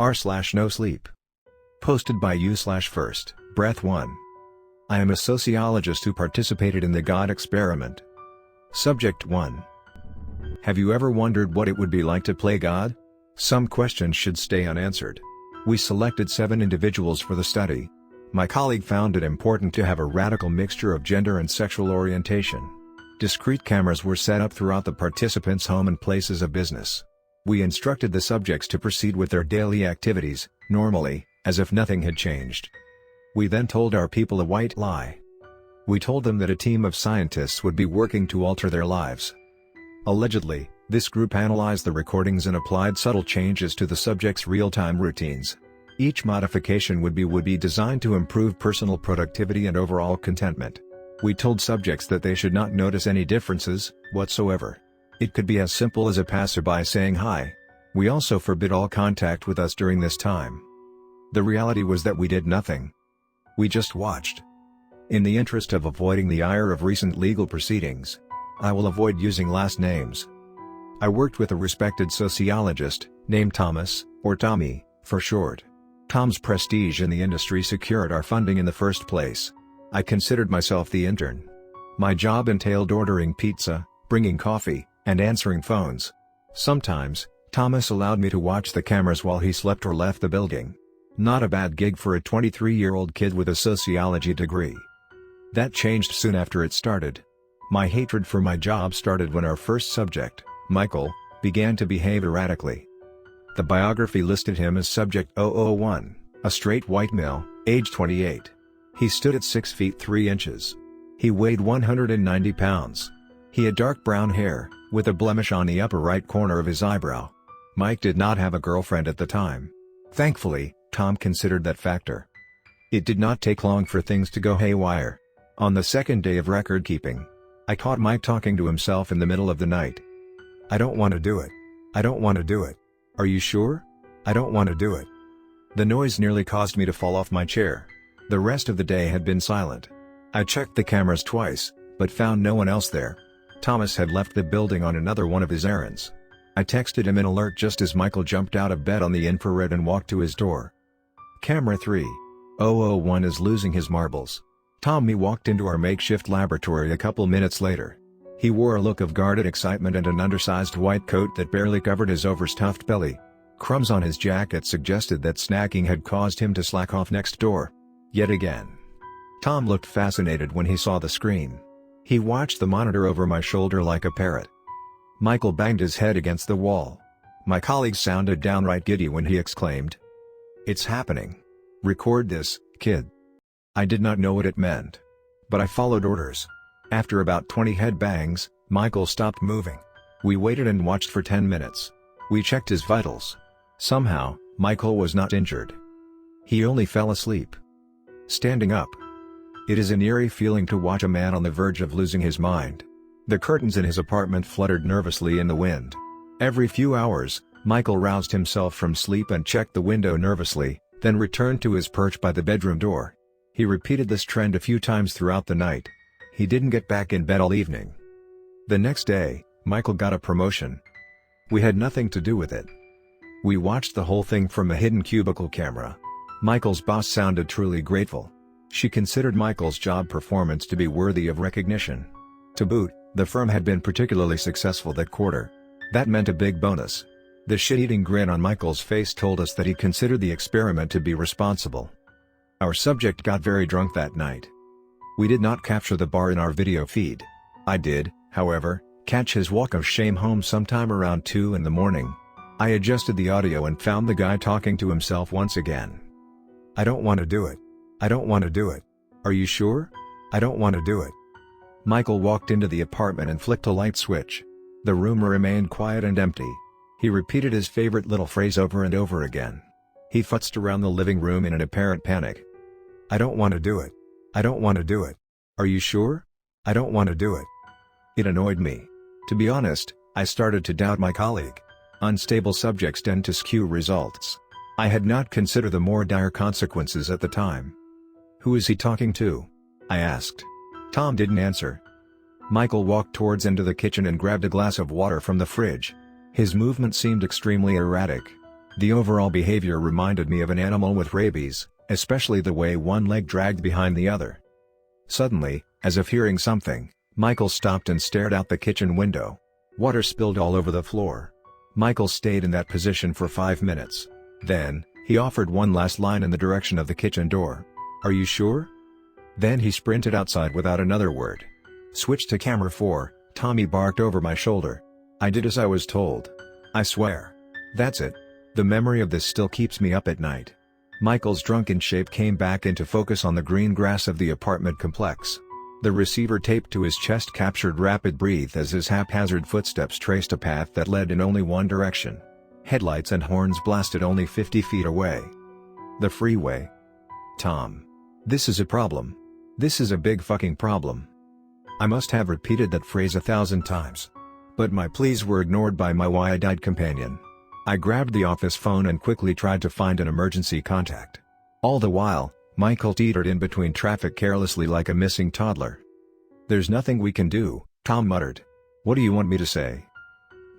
r/nosleep. Posted by you/first, breath 1. I am a sociologist who participated in the God experiment. Subject 1. Have you ever wondered what it would be like to play God? Some questions should stay unanswered. We selected 7 individuals for the study. My colleague found it important to have a radical mixture of gender and sexual orientation. Discrete cameras were set up throughout the participants' home and places of business. We instructed the subjects to proceed with their daily activities, normally, as if nothing had changed. We then told our people a white lie. We told them that a team of scientists would be working to alter their lives. Allegedly, this group analyzed the recordings and applied subtle changes to the subjects' real-time routines. Each modification would be designed to improve personal productivity and overall contentment. We told subjects that they should not notice any differences, whatsoever. It could be as simple as a passerby saying hi. We also forbid all contact with us during this time. The reality was that we did nothing. We just watched. In the interest of avoiding the ire of recent legal proceedings, I will avoid using last names. I worked with a respected sociologist, named Thomas, or Tommy, for short. Tom's prestige in the industry secured our funding in the first place. I considered myself the intern. My job entailed ordering pizza, bringing coffee, and answering phones. Sometimes, Thomas allowed me to watch the cameras while he slept or left the building. Not a bad gig for a 23-year-old kid with a sociology degree. That changed soon after it started. My hatred for my job started when our first subject, Michael, began to behave erratically. The biography listed him as Subject 001, a straight white male, age 28. He stood at 6 feet 3 inches. He weighed 190 pounds. He had dark brown hair, with a blemish on the upper right corner of his eyebrow. Mike did not have a girlfriend at the time. Thankfully, Tom considered that factor. It did not take long for things to go haywire. On the second day of record keeping, I caught Mike talking to himself in the middle of the night. "I don't want to do it. I don't want to do it. Are you sure? I don't want to do it." The noise nearly caused me to fall off my chair. The rest of the day had been silent. I checked the cameras twice, but found no one else there. Thomas had left the building on another one of his errands. I texted him an alert just as Michael jumped out of bed on the infrared and walked to his door. Camera 3:001 is losing his marbles. Tommy walked into our makeshift laboratory a couple minutes later. He wore a look of guarded excitement and an undersized white coat that barely covered his overstuffed belly. Crumbs on his jacket suggested that snacking had caused him to slack off next door. Yet again. Tom looked fascinated when he saw the screen. He watched the monitor over my shoulder like a parrot. Michael banged his head against the wall. My colleague sounded downright giddy when he exclaimed, "It's happening. Record this, kid." I did not know what it meant. But I followed orders. After about 20 head bangs, Michael stopped moving. We waited and watched for 10 minutes. We checked his vitals. Somehow, Michael was not injured. He only fell asleep. Standing up. It is an eerie feeling to watch a man on the verge of losing his mind. The curtains in his apartment fluttered nervously in the wind. Every few hours, Michael roused himself from sleep and checked the window nervously, then returned to his perch by the bedroom door. He repeated this trend a few times throughout the night. He didn't get back in bed all evening. The next day, Michael got a promotion. We had nothing to do with it. We watched the whole thing from a hidden cubicle camera. Michael's boss sounded truly grateful. She considered Michael's job performance to be worthy of recognition. To boot, the firm had been particularly successful that quarter. That meant a big bonus. The shit-eating grin on Michael's face told us that he considered the experiment to be responsible. Our subject got very drunk that night. We did not capture the bar in our video feed. I did, however, catch his walk of shame home sometime around 2 in the morning. I adjusted the audio and found the guy talking to himself once again. "I don't want to do it. I don't want to do it. Are you sure? I don't want to do it." Michael walked into the apartment and flicked a light switch. The room remained quiet and empty. He repeated his favorite little phrase over and over again. He futzed around the living room in an apparent panic. "I don't want to do it. I don't want to do it. Are you sure? I don't want to do it." It annoyed me. To be honest, I started to doubt my colleague. Unstable subjects tend to skew results. I had not considered the more dire consequences at the time. "Who is he talking to?" I asked. Tom didn't answer. Michael walked towards into the kitchen and grabbed a glass of water from the fridge. His movement seemed extremely erratic. The overall behavior reminded me of an animal with rabies, especially the way one leg dragged behind the other. Suddenly, as if hearing something, Michael stopped and stared out the kitchen window. Water spilled all over the floor. Michael stayed in that position for 5 minutes. Then, he offered one last line in the direction of the kitchen door. "Are you sure?" Then he sprinted outside without another word. Switch to camera 4, Tommy barked over my shoulder. I did as I was told. I swear. That's it. The memory of this still keeps me up at night. Michael's drunken shape came back into focus on the green grass of the apartment complex. The receiver taped to his chest captured rapid breath as his haphazard footsteps traced a path that led in only one direction. Headlights and horns blasted only 50 feet away. The freeway. Tom. This is a problem. This is a big fucking problem. I must have repeated that phrase 1,000 times. But my pleas were ignored by my wide-eyed companion. I grabbed the office phone and quickly tried to find an emergency contact. All the while, Michael teetered in between traffic carelessly like a missing toddler. "There's nothing we can do," Tom muttered. "What do you want me to say?"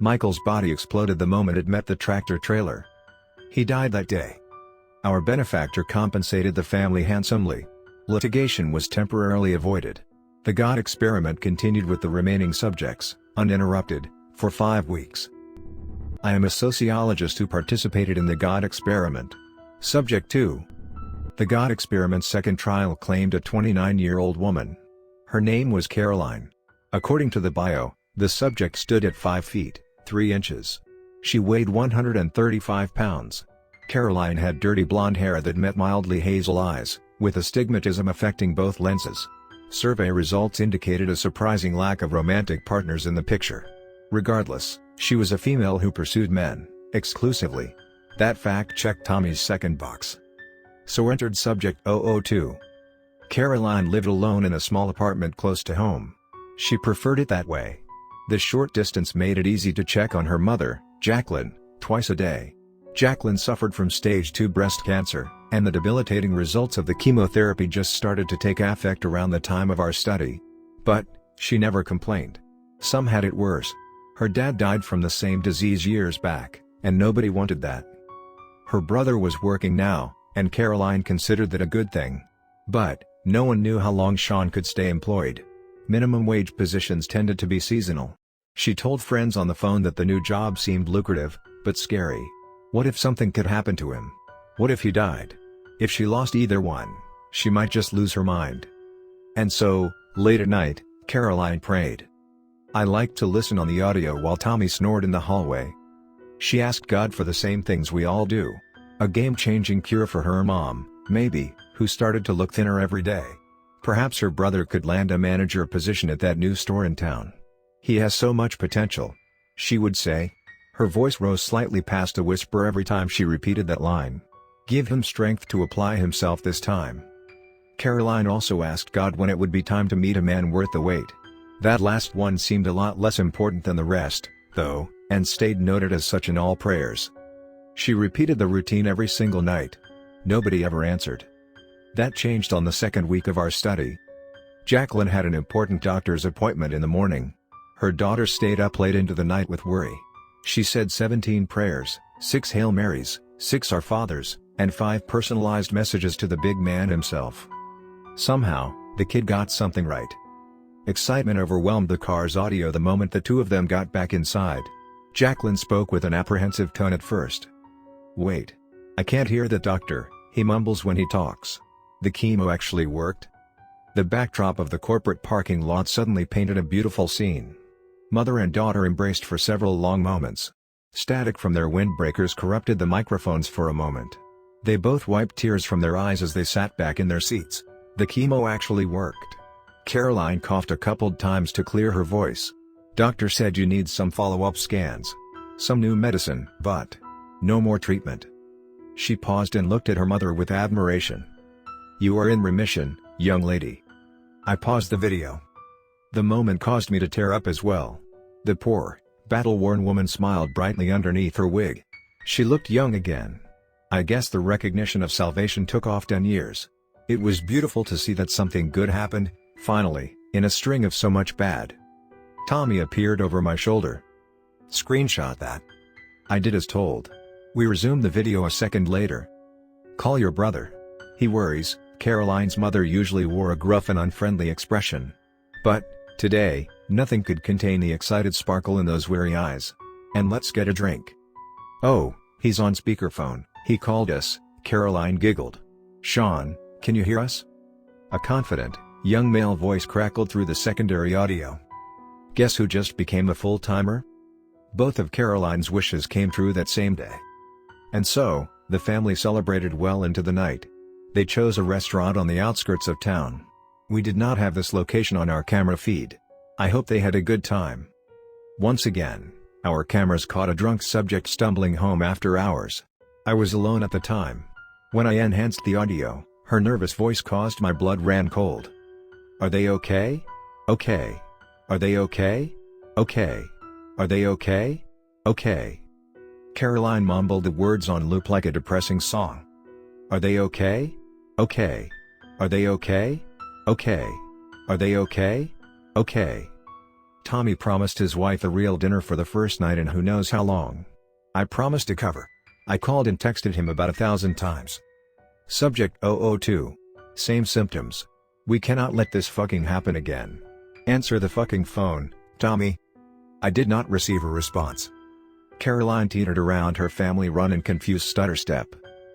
Michael's body exploded the moment it met the tractor trailer. He died that day. Our benefactor compensated the family handsomely. Litigation was temporarily avoided. The God experiment continued with the remaining subjects, uninterrupted, for 5 weeks. I am a sociologist who participated in the God experiment. Subject 2. The God experiment's second trial claimed a 29-year-old woman. Her name was Caroline. According to the bio, the subject stood at 5 feet, 3 inches. She weighed 135 pounds. Caroline had dirty blonde hair that met mildly hazel eyes, with astigmatism affecting both lenses. Survey results indicated a surprising lack of romantic partners in the picture. Regardless, she was a female who pursued men, exclusively. That fact checked Tommy's second box. So entered subject 002. Caroline lived alone in a small apartment close to home. She preferred it that way. The short distance made it easy to check on her mother, Jacqueline, twice a day. Jacqueline suffered from stage 2 breast cancer, and the debilitating results of the chemotherapy just started to take effect around the time of our study. But, she never complained. Some had it worse. Her dad died from the same disease years back, and nobody wanted that. Her brother was working now, and Caroline considered that a good thing. But, no one knew how long Sean could stay employed. Minimum wage positions tended to be seasonal. She told friends on the phone that the new job seemed lucrative, but scary. What if something could happen to him? What if he died? If she lost either one, she might just lose her mind. And so, late at night, Caroline prayed. I liked to listen on the audio while Tommy snored in the hallway. She asked God for the same things we all do. A game-changing cure for her mom, maybe, who started to look thinner every day. Perhaps her brother could land a manager position at that new store in town. He has so much potential, she would say. Her voice rose slightly past a whisper every time she repeated that line. Give him strength to apply himself this time. Caroline also asked God when it would be time to meet a man worth the wait. That last one seemed a lot less important than the rest, though, and stayed noted as such in all prayers. She repeated the routine every single night. Nobody ever answered. That changed on the second week of our study. Jacqueline had an important doctor's appointment in the morning. Her daughter stayed up late into the night with worry. She said 17 prayers, 6 Hail Marys, 6 Our Fathers, and 5 personalized messages to the big man himself. Somehow, the kid got something right. Excitement overwhelmed the car's audio the moment the two of them got back inside. Jacqueline spoke with an apprehensive tone at first. Wait. I can't hear the doctor, he mumbles when he talks. The chemo actually worked? The backdrop of the corporate parking lot suddenly painted a beautiful scene. Mother and daughter embraced for several long moments. Static from their windbreakers corrupted the microphones for a moment. They both wiped tears from their eyes as they sat back in their seats. The chemo actually worked. Caroline coughed a couple times to clear her voice. Doctor said you need some follow-up scans. Some new medicine, but no more treatment. She paused and looked at her mother with admiration. You are in remission, young lady. I paused the video. The moment caused me to tear up as well. The poor, battle-worn woman smiled brightly underneath her wig. She looked young again. I guess the recognition of salvation took off 10 years. It was beautiful to see that something good happened, finally, in a string of so much bad. Tommy appeared over my shoulder. Screenshot that. I did as told. We resume the video a second later. Call your brother. He worries. Caroline's mother usually wore a gruff and unfriendly expression. But, today, nothing could contain the excited sparkle in those weary eyes. And let's get a drink. Oh, he's on speakerphone, he called us, Caroline giggled. Sean, can you hear us? A confident, young male voice crackled through the secondary audio. Guess who just became a full-timer? Both of Caroline's wishes came true that same day. And so, the family celebrated well into the night. They chose a restaurant on the outskirts of town. We did not have this location on our camera feed. I hope they had a good time. Once again, our cameras caught a drunk subject stumbling home after hours. I was alone at the time. When I enhanced the audio, her nervous voice caused my blood ran cold. Are they okay? Okay. Are they okay? Okay. Are they okay? Okay. Caroline mumbled the words on loop like a depressing song. Are they okay? Okay. Are they okay? Okay. Are they okay? Okay. Tommy promised his wife a real dinner for the first night in who knows how long. I promised to cover. I called and texted him about 1,000 times. Subject 002. Same symptoms. We cannot let this fucking happen again. Answer the fucking phone, Tommy. I did not receive a response. Caroline teetered around her family run in confused stutter step.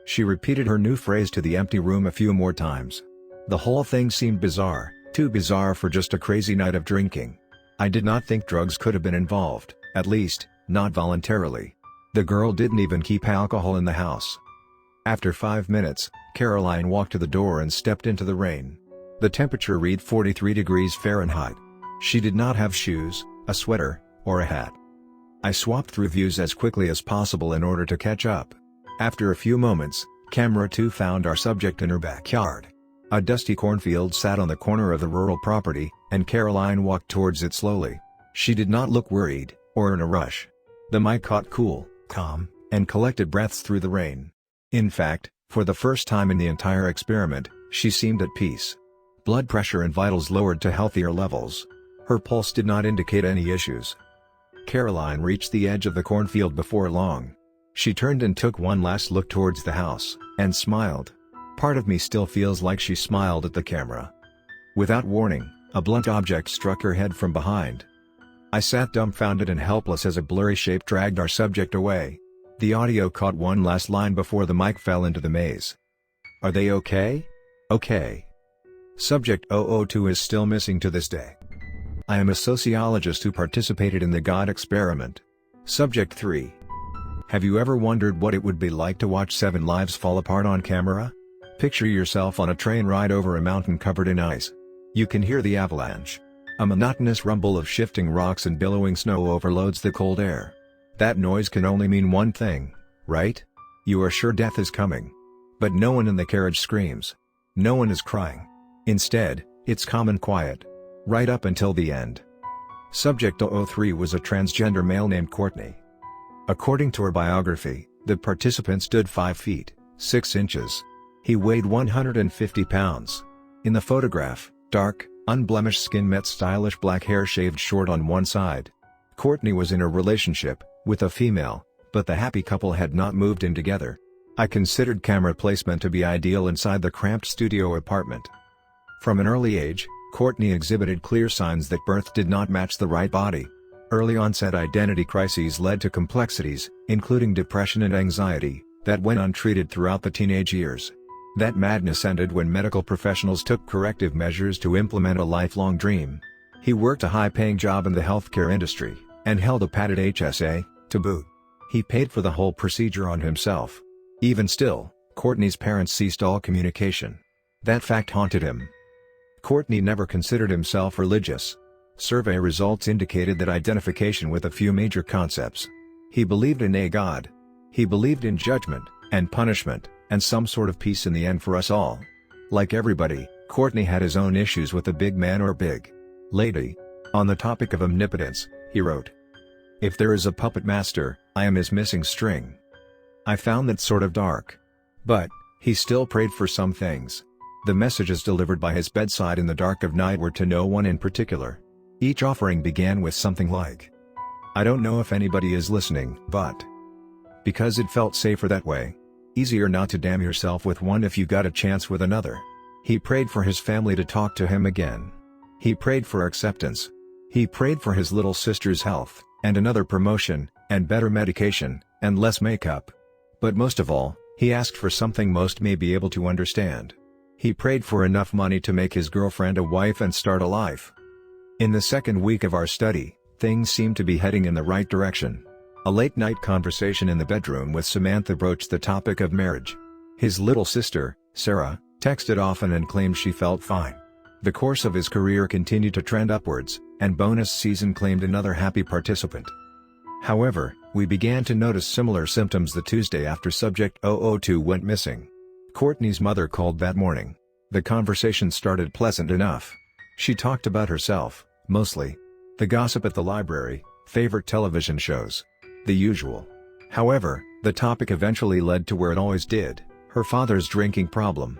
She repeated her new phrase to the empty room a few more times. The whole thing seemed bizarre, too bizarre for just a crazy night of drinking. I did not think drugs could have been involved, at least, not voluntarily. The girl didn't even keep alcohol in the house. After 5 minutes, Caroline walked to the door and stepped into the rain. The temperature read 43 degrees Fahrenheit. She did not have shoes, a sweater, or a hat. I swapped through views as quickly as possible in order to catch up. After a few moments, camera 2 found our subject in her backyard. A dusty cornfield sat on the corner of the rural property, and Caroline walked towards it slowly. She did not look worried, or in a rush. The mic caught cool, calm, and collected breaths through the rain. In fact, for the first time in the entire experiment, she seemed at peace. Blood pressure and vitals lowered to healthier levels. Her pulse did not indicate any issues. Caroline reached the edge of the cornfield before long. She turned and took one last look towards the house, and smiled. Part of me still feels like she smiled at the camera. Without warning, a blunt object struck her head from behind. I sat dumbfounded and helpless as a blurry shape dragged our subject away. The audio caught one last line before the mic fell into the maze. Are they okay? Okay. Subject 002 is still missing to this day. I am a sociologist who participated in the God experiment. Subject 3. Have you ever wondered what it would be like to watch 7 lives fall apart on camera? Picture yourself on a train ride over a mountain covered in ice. You can hear the avalanche. A monotonous rumble of shifting rocks and billowing snow overloads the cold air. That noise can only mean one thing, right? You are sure death is coming. But no one in the carriage screams. No one is crying. Instead, it's calm and quiet. Right up until the end. Subject 003 was a transgender male named Courtney. According to her biography, the participant stood 5 feet, 6 inches. He weighed 150 pounds. In the photograph, dark, unblemished skin met stylish black hair shaved short on one side. Courtney was in a relationship, with a female, but the happy couple had not moved in together. I considered camera placement to be ideal inside the cramped studio apartment. From an early age, Courtney exhibited clear signs that birth did not match the right body. Early onset identity crises led to complexities, including depression and anxiety, that went untreated throughout the teenage years. That madness ended when medical professionals took corrective measures to implement a lifelong dream. He worked a high-paying job in the healthcare industry, and held a padded HSA, to boot. He paid for the whole procedure on himself. Even still, Courtney's parents ceased all communication. That fact haunted him. Courtney never considered himself religious. Survey results indicated that identification with a few major concepts. He believed in a God. He believed in judgment, and punishment, and some sort of peace in the end for us all. Like everybody, Courtney had his own issues with the big man or big lady. On the topic of omnipotence, he wrote, "If there is a puppet master, I am his missing string." I found that sort of dark. But, he still prayed for some things. The messages delivered by his bedside in the dark of night were to no one in particular. Each offering began with something like, "I don't know if anybody is listening, but Because it felt safer that way. Easier not to damn yourself with one if you got a chance with another. He prayed for his family to talk to him again. He prayed for acceptance. He prayed for his little sister's health, and another promotion, and better medication, and less makeup. But most of all, he asked for something most may be able to understand. He prayed for enough money to make his girlfriend a wife and start a life. In the second week of our study, things seemed to be heading in the right direction. A late-night conversation in the bedroom with Samantha broached the topic of marriage. His little sister, Sarah, texted often and claimed she felt fine. The course of his career continued to trend upwards, and bonus season claimed another happy participant. However, we began to notice similar symptoms the Tuesday after Subject 002 went missing. Courtney's mother called that morning. The conversation started pleasant enough. She talked about herself, mostly. The gossip at the library, favorite television shows. The usual. However, the topic eventually led to where it always did, her father's drinking problem.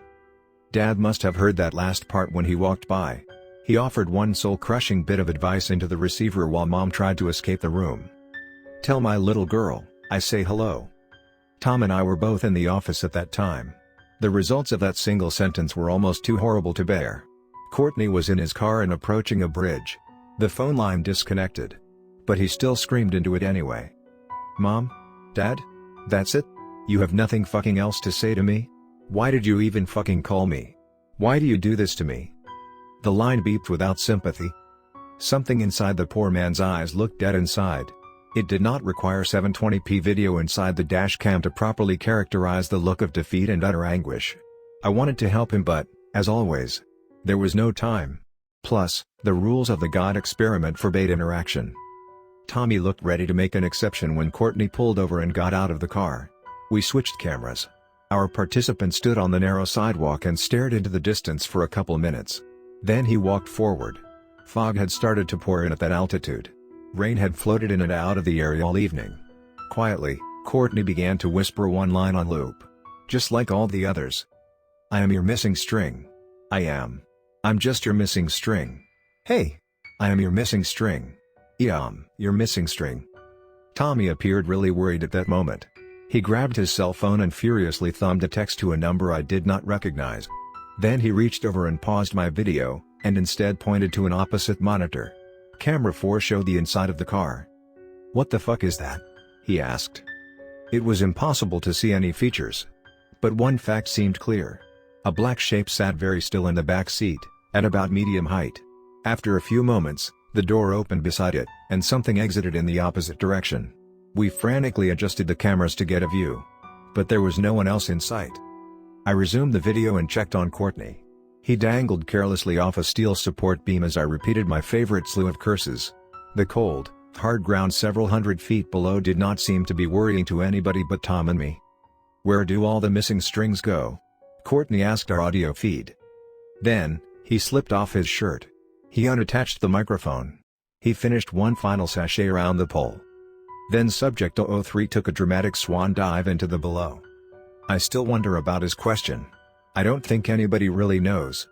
Dad must have heard that last part when he walked by. He offered one soul-crushing bit of advice into the receiver while Mom tried to escape the room. "Tell my little girl, I say hello." Tom and I were both in the office at that time. The results of that single sentence were almost too horrible to bear. Courtney was in his car and approaching a bridge. The phone line disconnected. But he still screamed into it anyway. "Mom? Dad? That's it? You have nothing fucking else to say to me? Why did you even fucking call me? Why do you do this to me?" The line beeped without sympathy. Something inside the poor man's eyes looked dead inside. It did not require 720p video inside the dash cam to properly characterize the look of defeat and utter anguish. I wanted to help him but, as always, there was no time. Plus, the rules of the God experiment forbade interaction. Tommy looked ready to make an exception when Courtney pulled over and got out of the car. We switched cameras. Our participant stood on the narrow sidewalk and stared into the distance for a couple minutes. Then he walked forward. Fog had started to pour in at that altitude. Rain had floated in and out of the area all evening. Quietly, Courtney began to whisper one line on loop. Just like all the others. "I am your missing string. I am. I'm just your missing string. Hey! I am your missing string. Your missing string." Tommy appeared really worried at that moment. He grabbed his cell phone and furiously thumbed a text to a number I did not recognize. Then he reached over and paused my video, and instead pointed to an opposite monitor. Camera 4 showed the inside of the car. "What the fuck is that?" he asked. It was impossible to see any features. But one fact seemed clear. A black shape sat very still in the back seat, at about medium height. After a few moments, the door opened beside it, and something exited in the opposite direction. We frantically adjusted the cameras to get a view. But there was no one else in sight. I resumed the video and checked on Courtney. He dangled carelessly off a steel support beam as I repeated my favorite slew of curses. The cold, hard ground several hundred feet below did not seem to be worrying to anybody but Tom and me. "Where do all the missing strings go?" Courtney asked our audio feed. Then, he slipped off his shirt. He unattached the microphone. He finished one final sachet around the pole. Then Subject 003 took a dramatic swan dive into the below. I still wonder about his question. I don't think anybody really knows.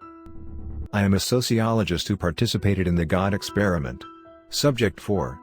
I am a sociologist who participated in the God experiment. Subject 4.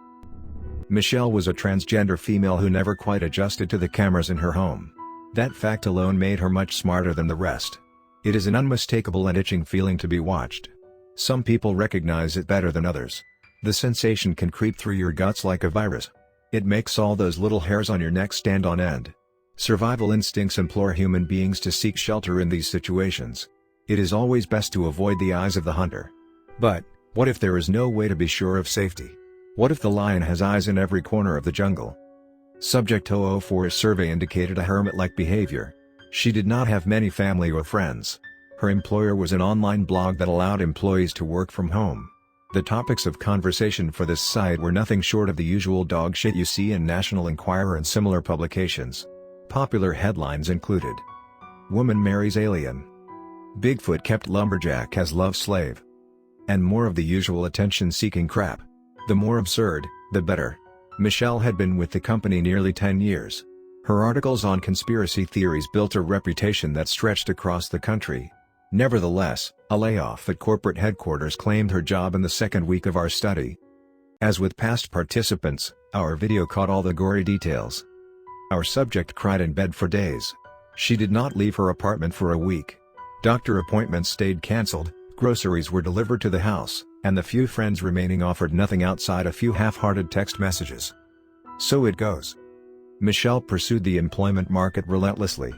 Michelle was a transgender female who never quite adjusted to the cameras in her home. That fact alone made her much smarter than the rest. It is an unmistakable and itching feeling to be watched. Some people recognize it better than others. The sensation can creep through your guts like a virus. It makes all those little hairs on your neck stand on end. Survival instincts implore human beings to seek shelter in these situations. It is always best to avoid the eyes of the hunter. But, what if there is no way to be sure of safety? What if the lion has eyes in every corner of the jungle? Subject 004's survey indicated a hermit-like behavior. She did not have many family or friends. Her employer was an online blog that allowed employees to work from home. The topics of conversation for this site were nothing short of the usual dog shit you see in National Enquirer and similar publications. Popular headlines included: "Woman marries alien," "Bigfoot kept lumberjack as love slave," and more of the usual attention-seeking crap. The more absurd, the better. Michelle had been with the company nearly 10 years. Her articles on conspiracy theories built a reputation that stretched across the country. Nevertheless, a layoff at corporate headquarters claimed her job in the second week of our study. As with past participants, our video caught all the gory details. Our subject cried in bed for days. She did not leave her apartment for a week. Doctor appointments stayed cancelled, groceries were delivered to the house, and the few friends remaining offered nothing outside a few half-hearted text messages. So it goes. Michelle pursued the employment market relentlessly.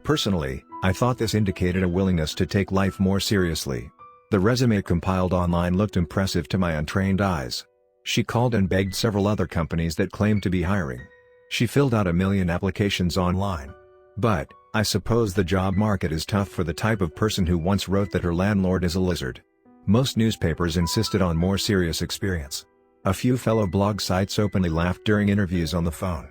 Personally, I thought this indicated a willingness to take life more seriously. The resume compiled online looked impressive to my untrained eyes. She called and begged several other companies that claimed to be hiring. She filled out 1 million applications online. But, I suppose the job market is tough for the type of person who once wrote that her landlord is a lizard. Most newspapers insisted on more serious experience. A few fellow blog sites openly laughed during interviews on the phone.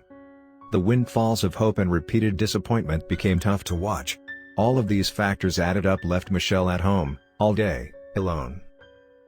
The windfalls of hope and repeated disappointment became tough to watch. All of these factors added up left Michelle at home, all day, alone.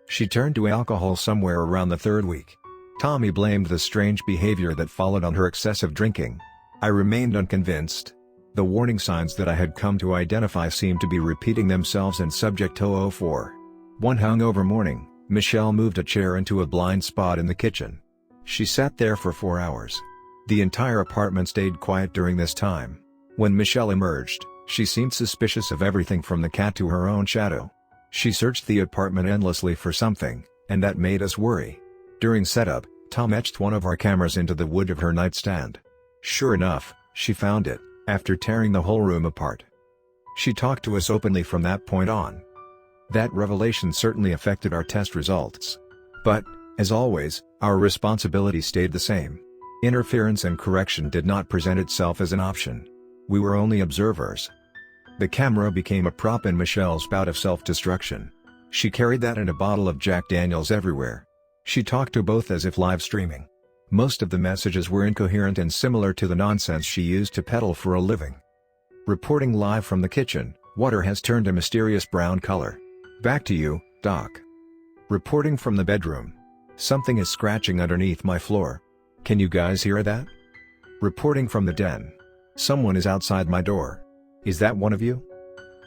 She turned to alcohol somewhere around the 3rd week. Tommy blamed the strange behavior that followed on her excessive drinking. I remained unconvinced. The warning signs that I had come to identify seemed to be repeating themselves in Subject 004. One hungover morning, Michelle moved a chair into a blind spot in the kitchen. She sat there for 4 hours. The entire apartment stayed quiet during this time. When Michelle emerged, she seemed suspicious of everything from the cat to her own shadow. She searched the apartment endlessly for something, and that made us worry. During setup, Tom etched one of our cameras into the wood of her nightstand. Sure enough, she found it, after tearing the whole room apart. She talked to us openly from that point on. That revelation certainly affected our test results. But, as always, our responsibility stayed the same. Interference and correction did not present itself as an option. We were only observers. The camera became a prop in Michelle's bout of self-destruction. She carried that and a bottle of Jack Daniels everywhere. She talked to both as if live streaming. Most of the messages were incoherent and similar to the nonsense she used to peddle for a living. Reporting live from the kitchen, water has turned a mysterious brown color. Back to you, Doc. Reporting from the bedroom. Something is scratching underneath my floor. Can you guys hear that? Reporting from the den. Someone is outside my door. Is that one of you?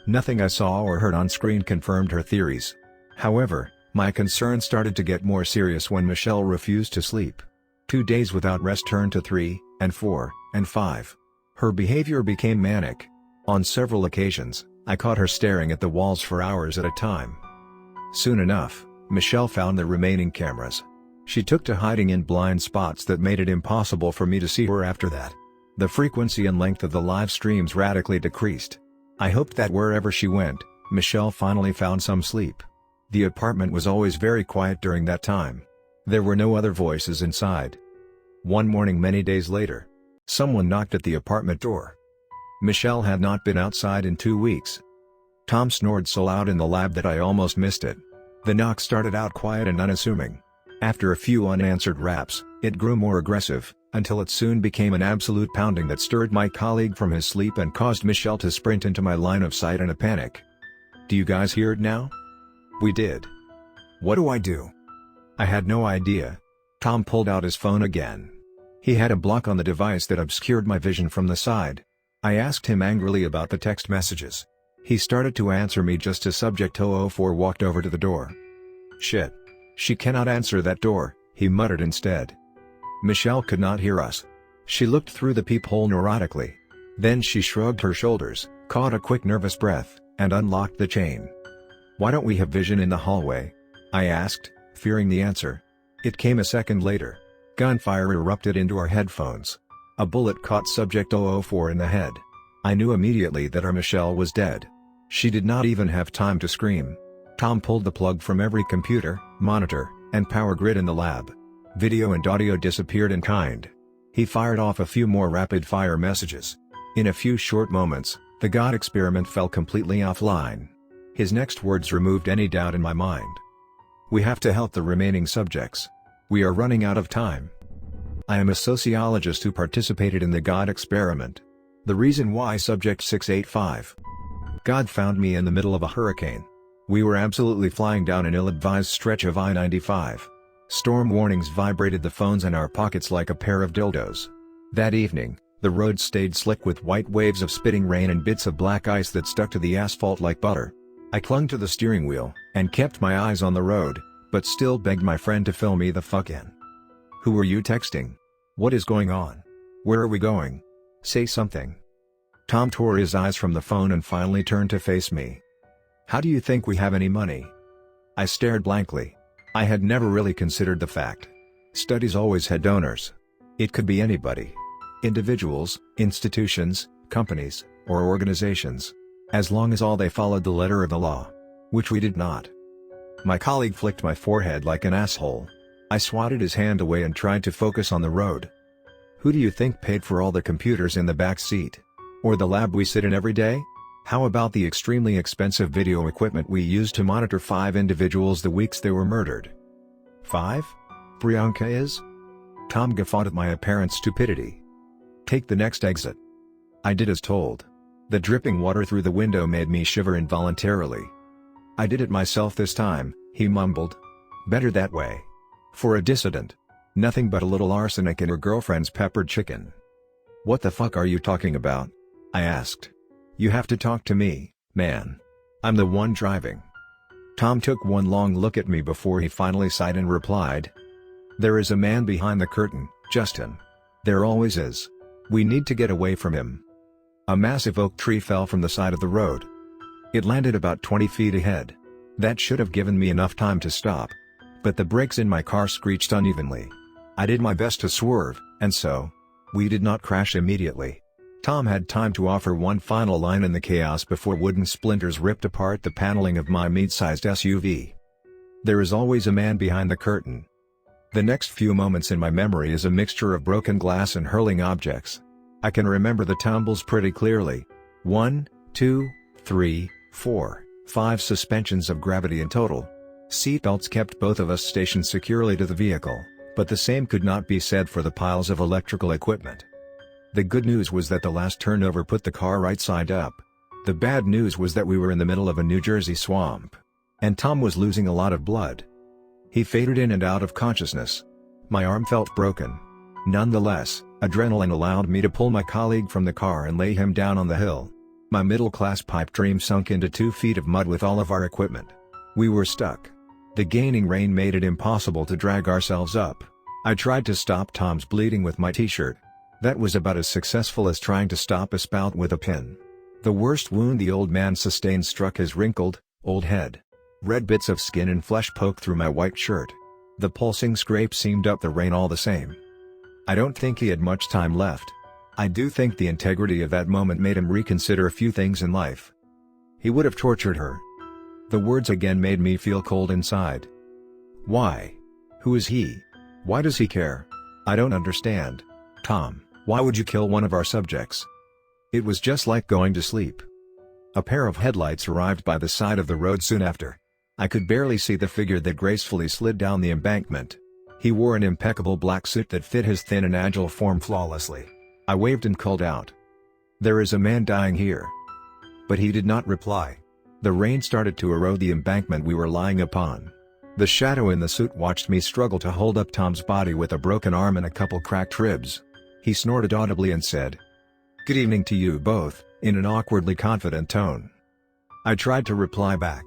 Nothing I saw or heard on screen confirmed her theories. However, my concern started to get more serious when Michelle refused to sleep. 2 days without rest turned to 3, and 4, and 5. Her behavior became manic. On several occasions, I caught her staring at the walls for hours at a time. Soon enough, Michelle found the remaining cameras. She took to hiding in blind spots that made it impossible for me to see her after that. The frequency and length of the live streams radically decreased. I hoped that wherever she went, Michelle finally found some sleep. The apartment was always very quiet during that time. There were no other voices inside. One morning many days later, someone knocked at the apartment door. Michelle had not been outside in 2 weeks. Tom snored so loud in the lab that I almost missed it. The knock started out quiet and unassuming. After a few unanswered raps, it grew more aggressive, until it soon became an absolute pounding that stirred my colleague from his sleep and caused Michelle to sprint into my line of sight in a panic. Do you guys hear it now? We did. What do I do? I had no idea. Tom pulled out his phone again. He had a block on the device that obscured my vision from the side. I asked him angrily about the text messages. He started to answer me just as Subject 004 walked over to the door. Shit. She cannot answer that door, he muttered instead. Michelle could not hear us. She looked through the peephole neurotically. Then she shrugged her shoulders, caught a quick nervous breath, and unlocked the chain. Why don't we have vision in the hallway? I asked, fearing the answer. It came a second later. Gunfire erupted into our headphones. A bullet caught Subject 004 in the head. I knew immediately that our Michelle was dead. She did not even have time to scream. Tom pulled the plug from every computer, monitor, and power grid in the lab. Video and audio disappeared in kind. He fired off a few more rapid-fire messages. In a few short moments, the God experiment fell completely offline. His next words removed any doubt in my mind. We have to help the remaining subjects. We are running out of time. I am a sociologist who participated in the God experiment. The reason why Subject 685. God found me in the middle of a hurricane. We were absolutely flying down an ill-advised stretch of I-95. Storm warnings vibrated the phones in our pockets like a pair of dildos. That evening, the road stayed slick with white waves of spitting rain and bits of black ice that stuck to the asphalt like butter. I clung to the steering wheel, and kept my eyes on the road, but still begged my friend to fill me the fuck in. Who were you texting? What is going on? Where are we going? Say something." Tom tore his eyes from the phone and finally turned to face me. "How do you think we have any money?" I stared blankly. I had never really considered the fact. Studies always had donors. It could be anybody. Individuals, institutions, companies, or organizations. As long as all they followed the letter of the law. Which we did not. My colleague flicked my forehead like an asshole. I swatted his hand away and tried to focus on the road. "Who do you think paid for all the computers in the back seat? Or the lab we sit in every day? How about the extremely expensive video equipment we used to monitor 5 individuals the weeks they were murdered?" "5? Priyanka is?" Tom guffawed at my apparent stupidity. "Take the next exit." I did as told. The dripping water through the window made me shiver involuntarily. "I did it myself this time," he mumbled. "Better that way. For a dissident. Nothing but a little arsenic in her girlfriend's peppered chicken." "What the fuck are you talking about?" I asked. "You have to talk to me, man. I'm the one driving." Tom took one long look at me before he finally sighed and replied. "There is a man behind the curtain, Justin. There always is. We need to get away from him." A massive oak tree fell from the side of the road. It landed about 20 feet ahead. That should have given me enough time to stop. But the brakes in my car screeched unevenly. I did my best to swerve, and so, we did not crash immediately. Tom had time to offer one final line in the chaos before wooden splinters ripped apart the paneling of my mid-sized SUV. There is always a man behind the curtain. The next few moments in my memory is a mixture of broken glass and hurling objects. I can remember the tumbles pretty clearly. 1, 2, 3, 4, 5 suspensions of gravity in total. Seatbelts kept both of us stationed securely to the vehicle, but the same could not be said for the piles of electrical equipment. The good news was that the last turnover put the car right side up. The bad news was that we were in the middle of a New Jersey swamp. And Tom was losing a lot of blood. He faded in and out of consciousness. My arm felt broken. Nonetheless, adrenaline allowed me to pull my colleague from the car and lay him down on the hill. My middle-class pipe dream sunk into 2 feet of mud with all of our equipment. We were stuck. The gaining rain made it impossible to drag ourselves up. I tried to stop Tom's bleeding with my t-shirt. That was about as successful as trying to stop a spout with a pin. The worst wound the old man sustained struck his wrinkled, old head. Red bits of skin and flesh poked through my white shirt. The pulsing scrape seemed up the rain all the same. I don't think he had much time left. I do think the integrity of that moment made him reconsider a few things in life. He would have tortured her. The words again made me feel cold inside. Why? Who is he? Why does he care? I don't understand. Tom, why would you kill one of our subjects? It was just like going to sleep. A pair of headlights arrived by the side of the road soon after. I could barely see the figure that gracefully slid down the embankment. He wore an impeccable black suit that fit his thin and agile form flawlessly. I waved and called out. "There is a man dying here." But he did not reply. The rain started to erode the embankment we were lying upon. The shadow in the suit watched me struggle to hold up Tom's body with a broken arm and a couple cracked ribs. He snorted audibly and said, "Good evening to you both," in an awkwardly confident tone. I tried to reply back.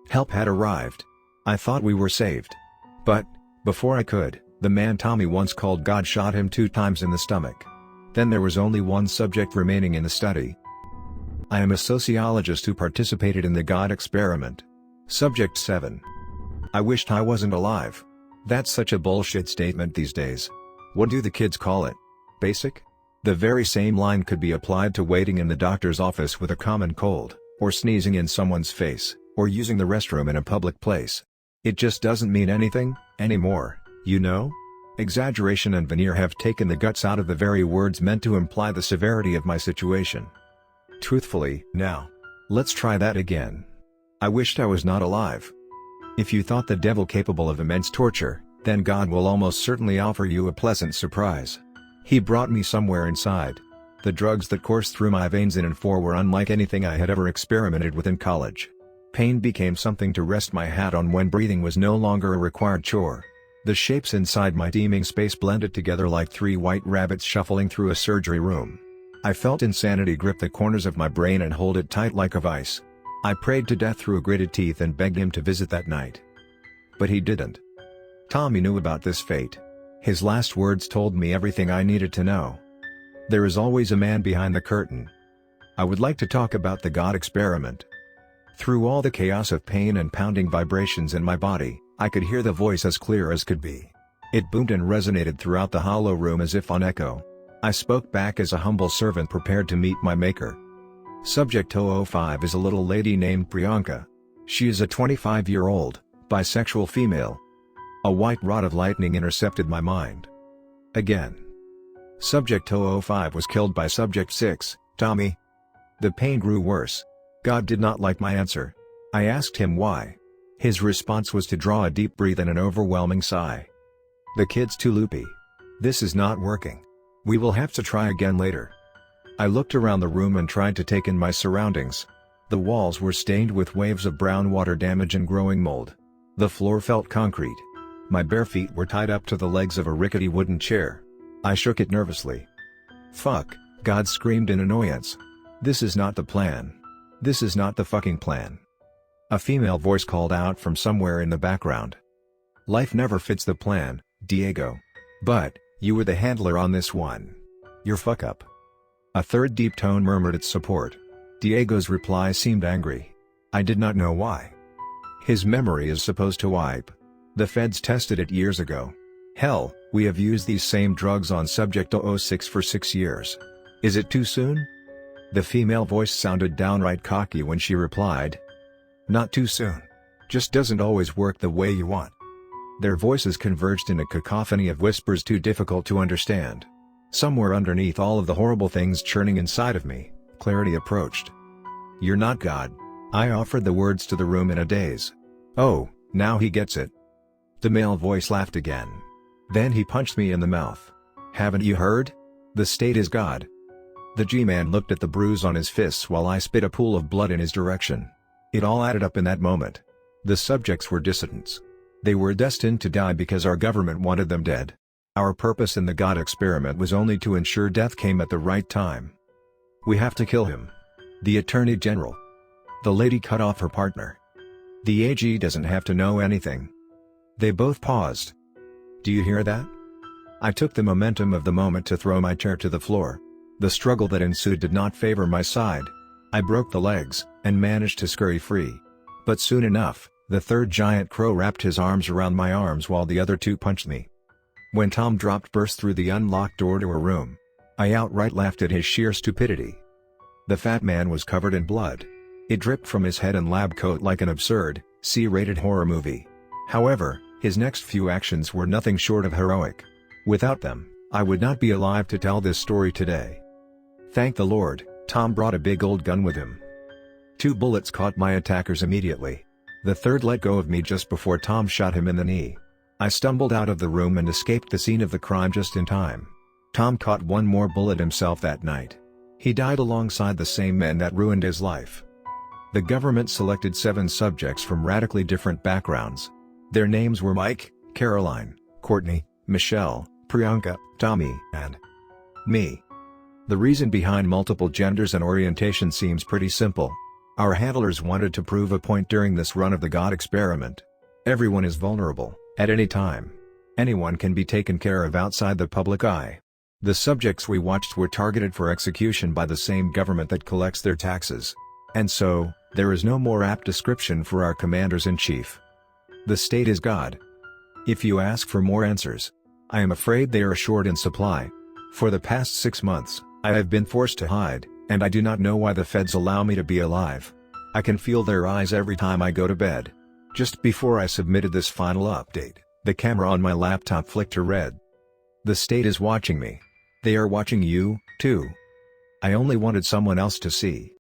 Help had arrived. I thought we were saved. But, before I could, the man Tommy once called God shot him 2 times in the stomach. Then there was only one subject remaining in the study. I am a sociologist who participated in the God experiment. Subject 7. I wished I wasn't alive. That's such a bullshit statement these days. What do the kids call it? Basic? The very same line could be applied to waiting in the doctor's office with a common cold, or sneezing in someone's face, or using the restroom in a public place. It just doesn't mean anything, anymore, you know? Exaggeration and veneer have taken the guts out of the very words meant to imply the severity of my situation. Truthfully, now. Let's try that again. I wished I was not alive. If you thought the devil capable of immense torture, then God will almost certainly offer you a pleasant surprise. He brought me somewhere inside. The drugs that coursed through my veins in and for were unlike anything I had ever experimented with in college. Pain became something to rest my hat on when breathing was no longer a required chore. The shapes inside my teeming space blended together like 3 white rabbits shuffling through a surgery room. I felt insanity grip the corners of my brain and hold it tight like a vice. I prayed to death through gritted teeth and begged him to visit that night. But he didn't. Tommy knew about this fate. His last words told me everything I needed to know. There is always a man behind the curtain. I would like to talk about the God experiment. Through all the chaos of pain and pounding vibrations in my body, I could hear the voice as clear as could be. It boomed and resonated throughout the hollow room as if on echo. I spoke back as a humble servant prepared to meet my maker. Subject 005 is a little lady named Priyanka. She is a 25-year-old, bisexual female. A white rod of lightning intercepted my mind. Again. Subject 005 was killed by Subject 6, Tommy. The pain grew worse. God did not like my answer. I asked him why. His response was to draw a deep breath and an overwhelming sigh. The kid's too loopy. This is not working. We will have to try again later. I looked around the room and tried to take in my surroundings. The walls were stained with waves of brown water damage and growing mold. The floor felt concrete. My bare feet were tied up to the legs of a rickety wooden chair. I shook it nervously. Fuck, God screamed in annoyance. This is not the plan. This is not the fucking plan. A female voice called out from somewhere in the background. Life never fits the plan, Diego. But, you were the handler on this one. You're fuck up. A third deep tone murmured its support. Diego's reply seemed angry. I did not know why. His memory is supposed to wipe. The feds tested it years ago. Hell, we have used these same drugs on Subject 006 for 6 years. Is it too soon? The female voice sounded downright cocky when she replied. Not too soon. Just doesn't always work the way you want. Their voices converged in a cacophony of whispers too difficult to understand. Somewhere underneath all of the horrible things churning inside of me, clarity approached. You're not God. I offered the words to the room in a daze. Oh, now he gets it. The male voice laughed again. Then he punched me in the mouth. Haven't you heard? The state is God. The G-man looked at the bruise on his fists while I spit a pool of blood in his direction. It all added up in that moment. The subjects were dissidents. They were destined to die because our government wanted them dead. Our purpose in the God experiment was only to ensure death came at the right time. We have to kill him. The Attorney General. The lady cut off her partner. The AG doesn't have to know anything. They both paused. Do you hear that? I took the momentum of the moment to throw my chair to the floor. The struggle that ensued did not favor my side. I broke the legs, and managed to scurry free. But soon enough, the third giant crow wrapped his arms around my arms while the other two punched me. When Tom burst through the unlocked door to a room. I outright laughed at his sheer stupidity. The fat man was covered in blood. It dripped from his head and lab coat like an absurd, C-rated horror movie. However, his next few actions were nothing short of heroic. Without them, I would not be alive to tell this story today. Thank the Lord, Tom brought a big old gun with him. 2 bullets caught my attackers immediately. The third let go of me just before Tom shot him in the knee. I stumbled out of the room and escaped the scene of the crime just in time. Tom caught one more bullet himself that night. He died alongside the same men that ruined his life. The government selected 7 subjects from radically different backgrounds. Their names were Mike, Caroline, Courtney, Michelle, Priyanka, Tommy, and me. The reason behind multiple genders and orientation seems pretty simple. Our handlers wanted to prove a point during this run of the God experiment. Everyone is vulnerable, at any time. Anyone can be taken care of outside the public eye. The subjects we watched were targeted for execution by the same government that collects their taxes. And so, there is no more apt description for our commanders-in-chief. The state is God. If you ask for more answers, I am afraid they are short in supply. For the past 6 months, I have been forced to hide, and I do not know why the feds allow me to be alive. I can feel their eyes every time I go to bed. Just before I submitted this final update, the camera on my laptop flicked to red. The state is watching me. They are watching you, too. I only wanted someone else to see.